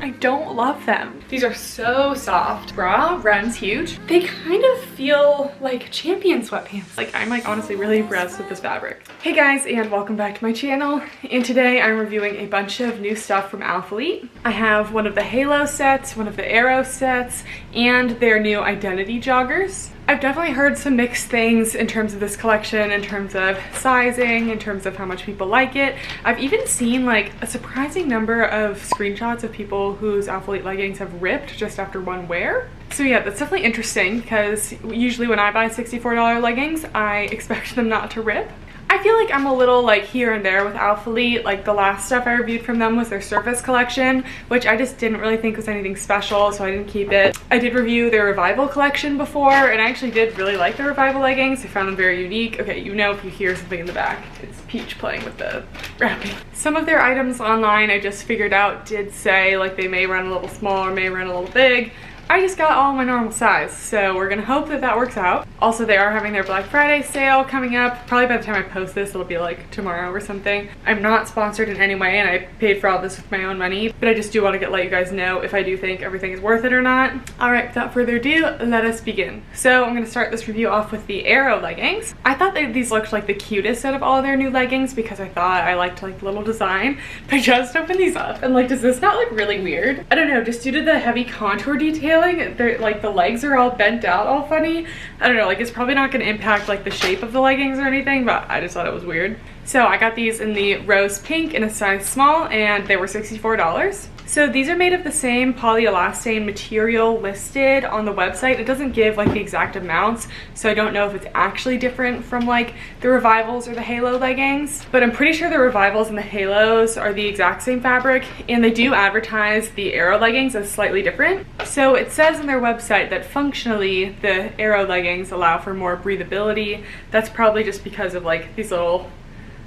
I don't love them. These are so soft. Bra runs huge. They kind of feel like Champion sweatpants. Like, I'm like honestly really impressed with this fabric. Hey guys, and welcome back to my channel. And today I'm reviewing a bunch of new stuff from Alphalete. I have one of the Halo sets, one of the Aero sets, and their new Identity joggers. I've definitely heard some mixed things in terms of this collection, in terms of sizing, in terms of how much people like it. I've even seen like a surprising number of screenshots of people whose Alphalete leggings have ripped just after one wear. So yeah, that's definitely interesting because usually when I buy $64 leggings, I expect them not to rip. I feel like I'm a little like here and there with Alphalete. Like the last stuff I reviewed from them was their Surface collection, which I just didn't really think was anything special, so I didn't keep it. I did review their Revival collection before, and I actually did really like the Revival leggings. I found them very unique. Okay, you know if you hear something in the back, it's Peach playing with the wrapping. Some of their items online I just figured out did say like they may run a little small or may run a little big. I just got all my normal size, so we're gonna hope that that works out. Also, they are having their Black Friday sale coming up. Probably by the time I post this, it'll be like tomorrow or something. I'm not sponsored in any way, and I paid for all this with my own money, but I just do want to let you guys know if I do think everything is worth it or not. All right, without further ado, let us begin. So I'm gonna start this review off with the Aero leggings. I thought that these looked like the cutest out of all their new leggings because I thought I liked like the little design, but I just opened these up and like, does this not look really weird? I don't know, just due to the heavy contour detailing, they're like the legs are all bent out all funny. I don't know, like it's probably not going to impact like the shape of the leggings or anything, but I just thought it was weird. So I got these in the rose pink in a size small, and they were $64. So these are made of the same polyelastane material listed on the website. It doesn't give like the exact amounts, so I don't know if it's actually different from like the Revivals or the Halo leggings, but I'm pretty sure the Revivals and the Halos are the exact same fabric, and they do advertise the Aero leggings as slightly different. So it says on their website that functionally the Aero leggings allow for more breathability. That's probably just because of like these little,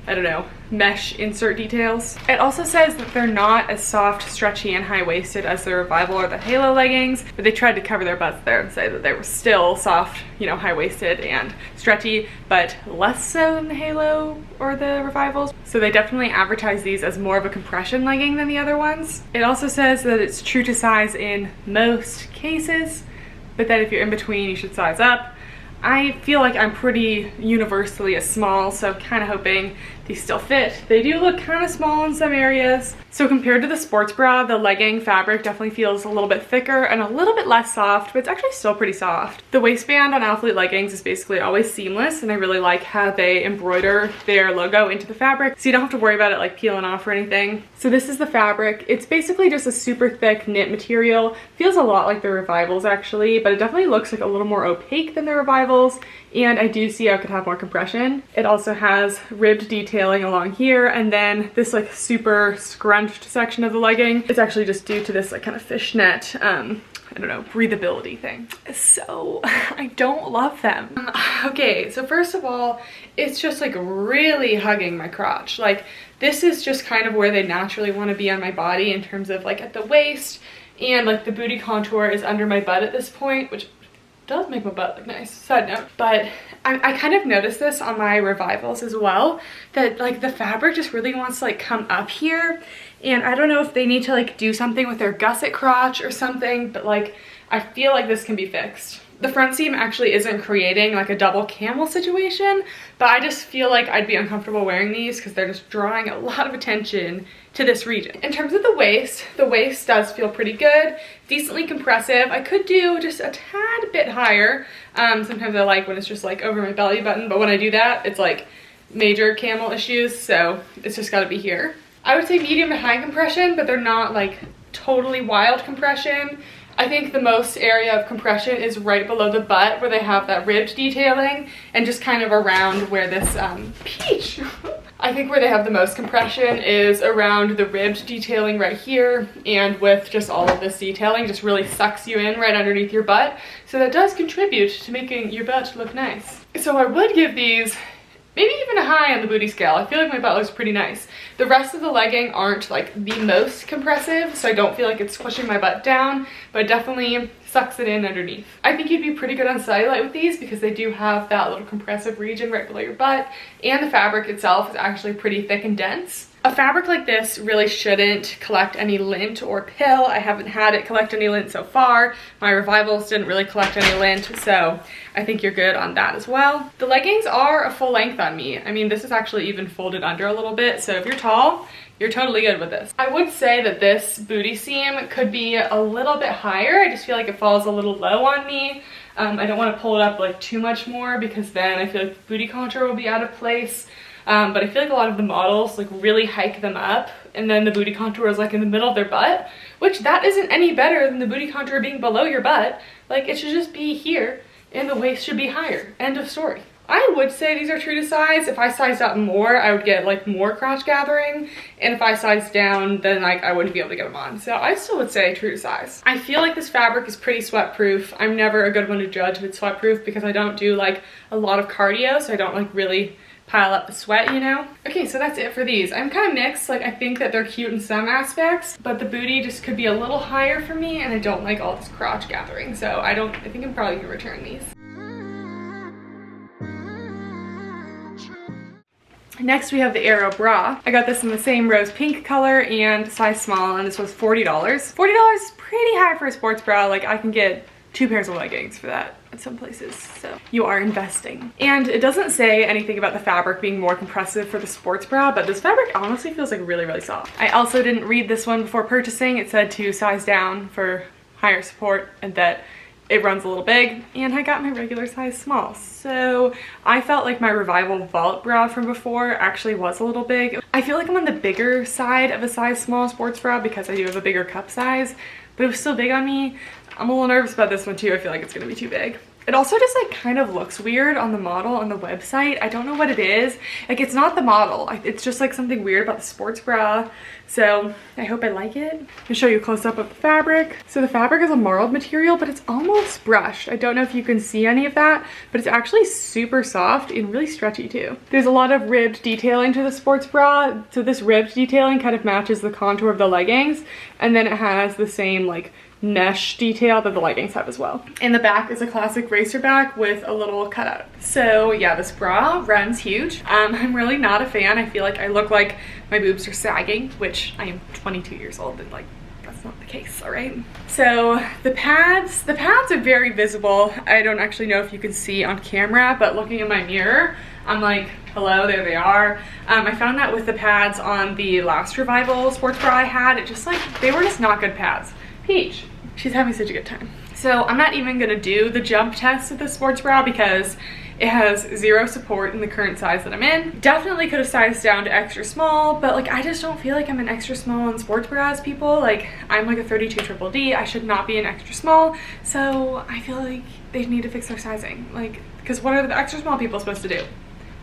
I don't know, mesh insert details. It also says that they're not as soft, stretchy, and high-waisted as the Revival or the Halo leggings, but they tried to cover their butts there and say that they were still soft, you know, high-waisted and stretchy, but less so than the Halo or the Revivals. So they definitely advertise these as more of a compression legging than the other ones. It also says that it's true to size in most cases, but that if you're in between, you should size up. I feel like I'm pretty universally a small, so I'm kind of hoping these still fit. They do look kind of small in some areas. So compared to the sports bra, the legging fabric definitely feels a little bit thicker and a little bit less soft, but it's actually still pretty soft. The waistband on Alphalete leggings is basically always seamless, and I really like how they embroider their logo into the fabric, so you don't have to worry about it like peeling off or anything. So this is the fabric. It's basically just a super thick knit material. Feels a lot like the Revivals actually, but it definitely looks like a little more opaque than the Revivals, and I do see how it could have more compression. It also has ribbed detailing along here, and then this like super scrunched section of the legging. It's actually just due to this like kind of fishnet, I don't know, breathability thing. So I don't love them. Okay, so first of all, it's just like really hugging my crotch. Like this is just kind of where they naturally want to be on my body in terms of like at the waist, and like the booty contour is under my butt at this point, which does make my butt look nice, side note. But I kind of noticed this on my Revivals as well, that like the fabric just really wants to like come up here, and I don't know if they need to like do something with their gusset crotch or something, but like I feel like this can be fixed. The front seam actually isn't creating like a double camel situation, but I just feel like I'd be uncomfortable wearing these because they're just drawing a lot of attention to this region. In terms of the waist does feel pretty good, decently compressive. I could do just a tad bit higher. Sometimes I like when it's just like over my belly button, but when I do that, it's like major camel issues, so it's just gotta be here. I would say medium to high compression, but they're not like totally wild compression. I think the most area of compression is right below the butt where they have that ribbed detailing, and just kind of around where this Peach I think where they have the most compression is around the ribbed detailing right here, and with just all of this detailing just really sucks you in right underneath your butt. So that does contribute to making your butt look nice. So I would give these maybe even a high on the booty scale. I feel like my butt looks pretty nice. The rest of the legging aren't like the most compressive, so I don't feel like it's squishing my butt down, but it definitely sucks it in underneath. I think you'd be pretty good on cellulite with these because they do have that little compressive region right below your butt, and the fabric itself is actually pretty thick and dense. A fabric like this really shouldn't collect any lint or pill. I haven't had it collect any lint so far. My Revivals didn't really collect any lint, so I think you're good on that as well. The leggings are a full length on me. I mean, this is actually even folded under a little bit, so if you're tall, you're totally good with this. I would say that this booty seam could be a little bit higher. I just feel like it falls a little low on me. I don't want to pull it up like too much more because then I feel like the booty contour will be out of place. But I feel like a lot of the models like really hike them up and then the booty contour is like in the middle of their butt, which that isn't any better than the booty contour being below your butt. Like it should just be here and the waist should be higher. End of story. I would say these are true to size. If I sized up more, I would get like more crotch gathering. And if I sized down, then like I wouldn't be able to get them on. So I still would say true to size. I feel like this fabric is pretty sweat proof. I'm never a good one to judge if it's sweat proof because I don't do like a lot of cardio. So I don't like really pile up the sweat, you know? Okay, so that's it for these. I'm kind of mixed. Like I think that they're cute in some aspects, but the booty just could be a little higher for me and I don't like all this crotch gathering. So I think I'm probably gonna return these. Next we have the Aero Bra. I got this in the same rose pink color and size small, and this was $40. $40 is pretty high for a sports bra. Like I can get 2 pairs of leggings for that at some places, so you are investing. And it doesn't say anything about the fabric being more compressive for the sports bra, but this fabric honestly feels like really, really soft. I also didn't read this one before purchasing. It said to size down for higher support and that it runs a little big, and I got my regular size small. So I felt like my Revival Vault bra from before actually was a little big. I feel like I'm on the bigger side of a size small sports bra because I do have a bigger cup size, but it was still big on me. I'm a little nervous about this one too. I feel like it's gonna be too big. It also just like kind of looks weird on the model on the website. I don't know what it is. Like it's not the model. It's just like something weird about the sports bra. So I hope I like it. I'll show you a close up of the fabric. So the fabric is a marled material, but it's almost brushed. I don't know if you can see any of that, but it's actually super soft and really stretchy too. There's a lot of ribbed detailing to the sports bra. So this ribbed detailing kind of matches the contour of the leggings. And then it has the same like mesh detail that the leggings have as well. In the back is a classic racer back with a little cutout. So yeah, this bra runs huge. I'm really not a fan. I feel like I look like my boobs are sagging, which I am 22 years old and like that's not the case, all right? So the pads are very visible. I don't actually know if you can see on camera, but looking in my mirror, I'm like, hello, there they are. I found that with the pads on the last Revival sports bra I had, it just like, they were just not good pads. Peach, she's having such a good time. So I'm not even gonna do the jump test with the sports bra because it has 0 support in the current size that I'm in. Definitely could have sized down to extra small, but like I just don't feel like I'm an extra small in sports bras, people. Like I'm like a 32 triple D. I should not be an extra small. So I feel like they need to fix their sizing. Like, because what are the extra small people supposed to do?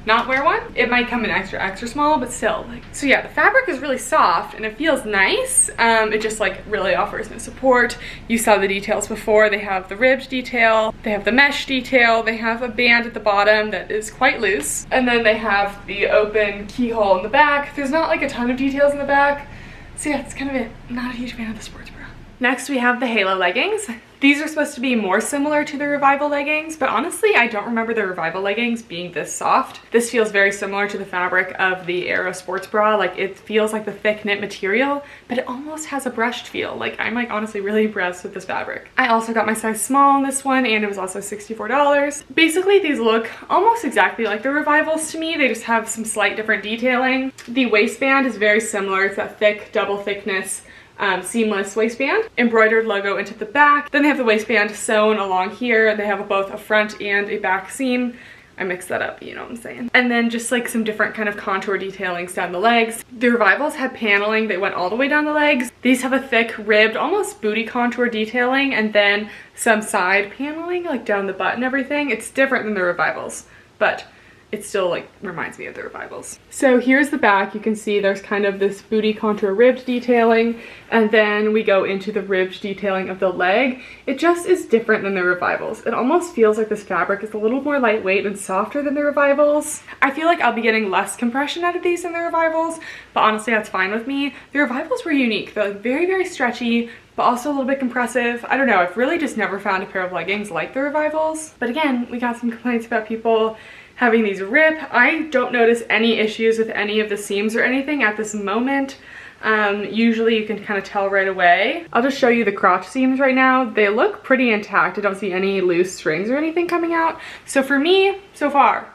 Not wear one? It might come in extra small, but still. Like, so yeah, the fabric is really soft and it feels nice. It just like really offers no support. You saw the details before. They have the ribbed detail, they have the mesh detail, they have a band at the bottom that is quite loose, and then they have the open keyhole in the back. There's not like a ton of details in the back. So yeah, it's kind of it. Not a huge fan of the sports bra. Next we have the Halo leggings. These are supposed to be more similar to the Revival leggings, but honestly, I don't remember the Revival leggings being this soft. This feels very similar to the fabric of the Aero sports bra. Like it feels like the thick knit material, but it almost has a brushed feel. Like I'm like honestly really impressed with this fabric. I also got my size small on this one and it was also $64. Basically, these look almost exactly like the Revivals to me. They just have some slight different detailing. The waistband is very similar. It's that thick, double thickness seamless waistband, embroidered logo into the back. Then they have the waistband sewn along here. They have both a front and a back seam. I mixed that up, you know what I'm saying. And then just like some different kind of contour detailings down the legs. The Revivals had paneling that went all the way down the legs. These have a thick ribbed, almost booty contour detailing, and then some side paneling like down the butt and everything. It's different than the Revivals, but it still like reminds me of the Revivals. So here's the back. You can see there's kind of this booty contour ribbed detailing, and then we go into the ribbed detailing of the leg. It just is different than the Revivals. It almost feels like this fabric is a little more lightweight and softer than the Revivals. I feel like I'll be getting less compression out of these than the Revivals, but honestly that's fine with me. The Revivals were unique. They're like very, very stretchy, but also a little bit compressive. I don't know, I've really just never found a pair of leggings like the Revivals. But again, we got some complaints about people having these rip. I don't notice any issues with any of the seams or anything at this moment. Usually you can kind of tell right away. I'll just show you the crotch seams right now. They look pretty intact. I don't see any loose strings or anything coming out. So for me, so far,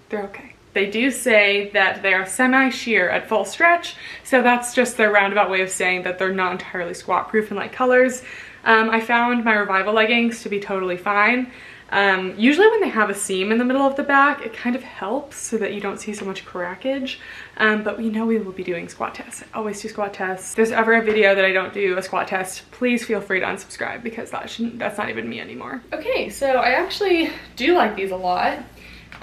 they're okay. They do say that they are semi-sheer at full stretch, so that's just their roundabout way of saying that they're not entirely squat proof in light colors. I found my Revival leggings to be totally fine. Usually when they have a seam in the middle of the back, it kind of helps so that you don't see so much crackage. But we know we will be doing squat tests. I always do squat tests. If there's ever a video that I don't do a squat test, please feel free to unsubscribe because that's not even me anymore. Okay, so I actually do like these a lot.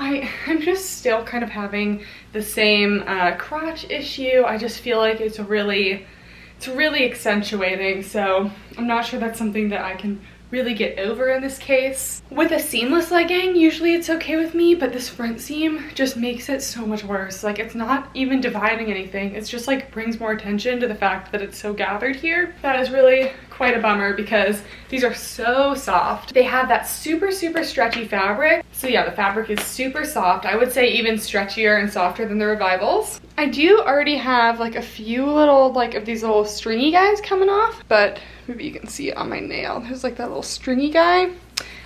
I'm just still kind of having the same crotch issue. I just feel like it's really accentuating, so I'm not sure that's something that I can really get over in this case. With a seamless legging, usually it's okay with me, but this front seam just makes it so much worse. Like, it's not even dividing anything. It's just like brings more attention to the fact that it's so gathered here. That is really quite a bummer because these are so soft. They have that super stretchy fabric. So yeah, the fabric is super soft. I would say even stretchier and softer than the Revivals. I do already have like a few little of these little stringy guys coming off, but maybe you can see it on my nail. There's like that little stringy guy.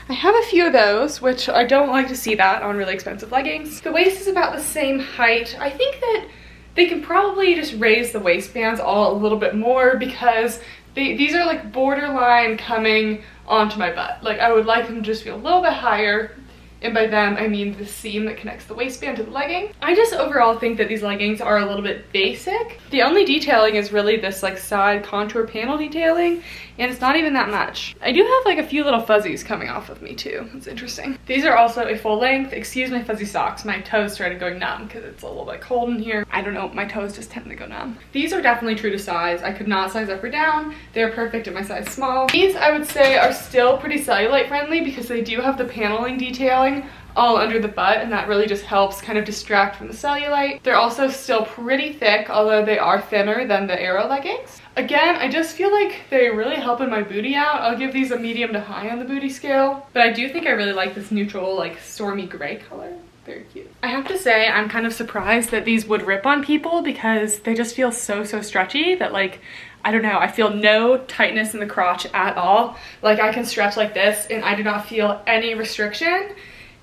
I have a few of those, which I don't like to see that on really expensive leggings. The waist is about the same height. I think that they can probably just raise the waistbands all a little bit more because these are like borderline coming onto my butt. Like, I would like them to just be a little bit higher. And by them, I mean the seam that connects the waistband to the legging. I just overall think that these leggings are a little bit basic. The only detailing is really this like side contour panel detailing, and it's not even that much. I do have like a few little fuzzies coming off of me too. It's interesting. These are also a full length. Excuse my fuzzy socks. My toes started going numb because it's a little bit cold in here. I don't know, my toes just tend to go numb. These are definitely true to size. I could not size up or down. They're perfect at my size small. These I would say are still pretty cellulite friendly because they do have the paneling detailing all under the butt, and that really just helps kind of distract from the cellulite. They're also still pretty thick, although they are thinner than the Aero leggings. Again, I just feel like they really helping my booty out. I'll give these a medium to high on the booty scale, but I do think I really like this neutral like stormy gray color. Very cute. I have to say I'm kind of surprised that these would rip on people because they just feel so stretchy that, like, I don't know, I feel no tightness in the crotch at all. Like, I can stretch like this and I do not feel any restriction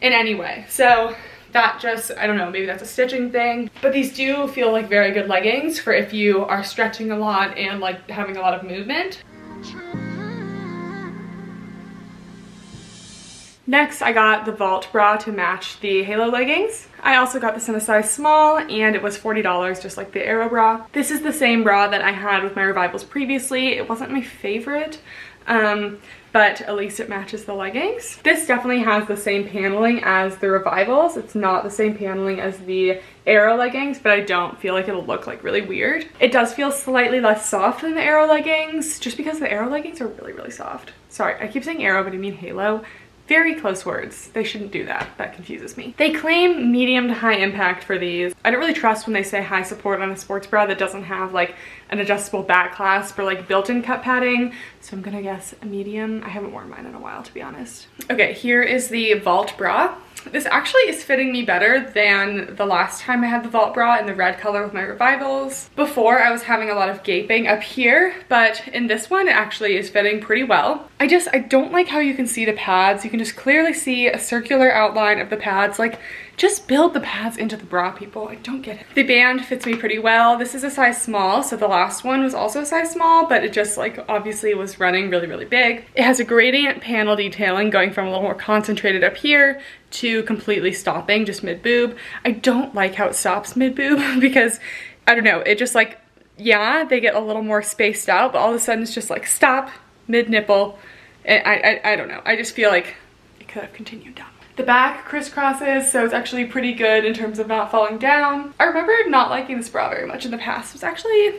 in any way. So that just, I don't know, maybe that's a stitching thing, but these do feel like very good leggings for if you are stretching a lot and like having a lot of movement. Next, I got the Vault bra to match the Halo leggings. I also got this in a size small, and it was $40, just like the Aero bra. This is the same bra that I had with my Revivals previously. It wasn't my favorite, but at least it matches the leggings. This definitely has the same paneling as the Revivals. It's not the same paneling as the Aero leggings, but I don't feel like it'll look like really weird. It does feel slightly less soft than the Aero leggings, just because the Aero leggings are really soft. Sorry, I keep saying Aero, but I mean Halo. Very close words. They shouldn't do that. That confuses me. They claim medium to high impact for these. I don't really trust when they say high support on a sports bra that doesn't have like an adjustable back clasp or like built-in cup padding. So I'm gonna guess a medium. I haven't worn mine in a while, to be honest. Okay, here is the Vault bra. This actually is fitting me better than the last time I had the Vault bra in the red color with my Revivals. Before, I was having a lot of gaping up here, but in this one, it actually is fitting pretty well. I don't like how you can see the pads. You can just clearly see a circular outline of the pads. Like, just build the pads into the bra, people. I don't get it. The band fits me pretty well. This is a size small, so the last one was also a size small, but it just like obviously was running really big. It has a gradient panel detailing going from a little more concentrated up here to completely stopping just mid-boob. I don't like how it stops mid-boob because, I don't know, it just like, yeah, they get a little more spaced out, but all of a sudden it's just like stop, mid-nipple. And I don't know. I just feel like it could have continued down. The back crisscrosses, so it's actually pretty good in terms of not falling down. I remember not liking this bra very much in the past. It was actually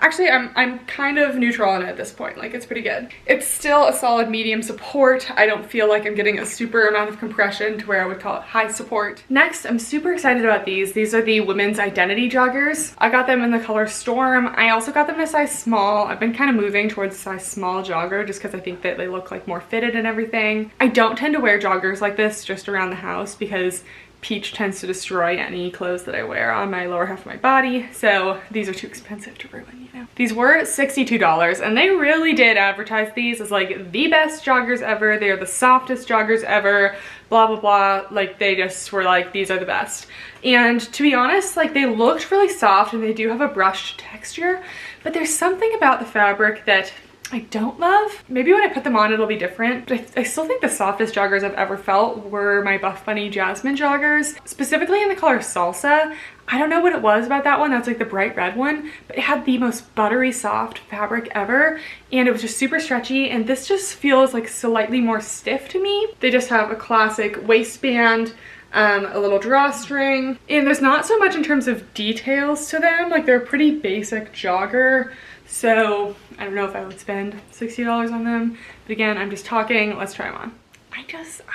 I'm kind of neutral on it at this point. Like, it's pretty good. It's still a solid medium support. I don't feel like I'm getting a super amount of compression to where I would call it high support. Next, I'm super excited about these. These are the Women's Identity joggers. I got them in the color Storm. I also got them in a size small. I've been kind of moving towards a size small jogger just because I think that they look like more fitted and everything. I don't tend to wear joggers like this just around the house because peach tends to destroy any clothes that I wear on my lower half of my body, so these are too expensive to ruin, you know. These were $62, and they really did advertise these as like the best joggers ever. They are the softest joggers ever, blah blah blah. Like they just were like, these are the best. And to be honest, like they looked really soft and they do have a brushed texture, but there's something about the fabric that I don't love. Maybe when I put them on it'll be different, but I still think the softest joggers I've ever felt were my Buff Bunny Jasmine joggers, specifically in the color Salsa. I don't know what it was about that one. That's like the bright red one, but it had the most buttery soft fabric ever, and it was just super stretchy, and this just feels like slightly more stiff to me. They just have a classic waistband, a little drawstring, and there's not so much in terms of details to them. Like they're a pretty basic jogger, so I don't know if I would spend $60 on them, but again, I'm just talking. Let's try them on.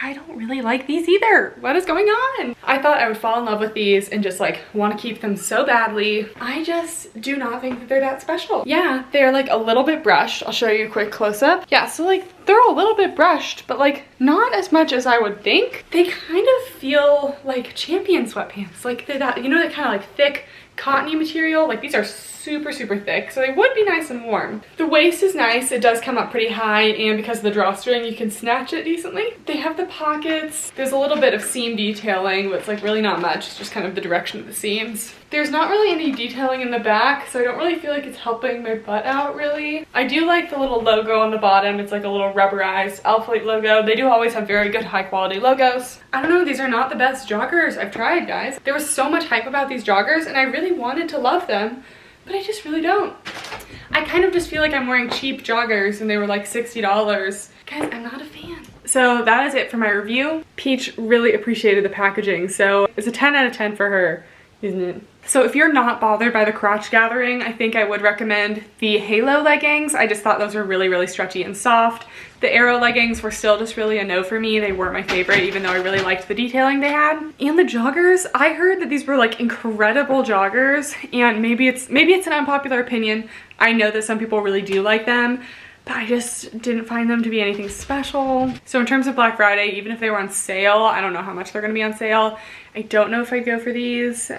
I don't really like these either. What is going on? I thought I would fall in love with these and just like want to keep them so badly. I just do not think that they're that special. Yeah, they're like a little bit brushed. I'll show you a quick close-up. Yeah, so like they're a little bit brushed, but like not as much as I would think. They kind of feel like Champion sweatpants. Like they're that, you know, that kind of like thick cottony material. Like these are super thick, so they would be nice and warm. The waist is nice. It does come up pretty high, and because of the drawstring you can snatch it decently. They have the pockets. There's a little bit of seam detailing, but it's like really not much. It's just kind of the direction of the seams. There's not really any detailing in the back, so I don't really feel like it's helping my butt out really. I do like the little logo on the bottom. It's like a little rubberized Alphalete logo. They do always have very good high quality logos. I don't know, these are not the best joggers I've tried, guys. There was so much hype about these joggers and I really wanted to love them, but I just really don't. I kind of just feel like I'm wearing cheap joggers and they were like $60. Guys, I'm not a fan. So that is it for my review. Peach really appreciated the packaging, so it's a 10 out of 10 for her, isn't it? So if you're not bothered by the crotch gathering, I think I would recommend the Halo leggings. I just thought those were really stretchy and soft. The Aero leggings were still just really a no for me. They weren't my favorite, even though I really liked the detailing they had. And the joggers, I heard that these were like incredible joggers, and maybe it's an unpopular opinion. I know that some people really do like them, but I just didn't find them to be anything special. So in terms of Black Friday, even if they were on sale, I don't know how much they're gonna be on sale. I don't know if I'd go for these.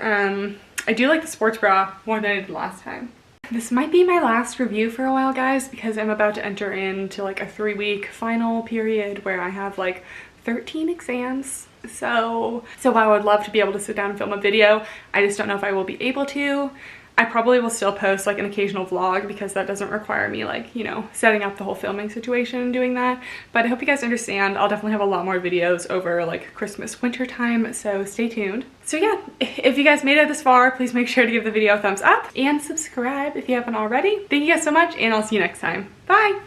I do like the sports bra more than I did last time. This might be my last review for a while, guys, because I'm about to enter into like a 3-week final period where I have like 13 exams. So I would love to be able to sit down and film a video. I just don't know if I will be able to. I probably will still post like an occasional vlog because that doesn't require me like, you know, setting up the whole filming situation and doing that. But I hope you guys understand. I'll definitely have a lot more videos over like Christmas, winter time, so stay tuned. So yeah, if you guys made it this far, please make sure to give the video a thumbs up and subscribe if you haven't already. Thank you guys so much, and I'll see you next time. Bye!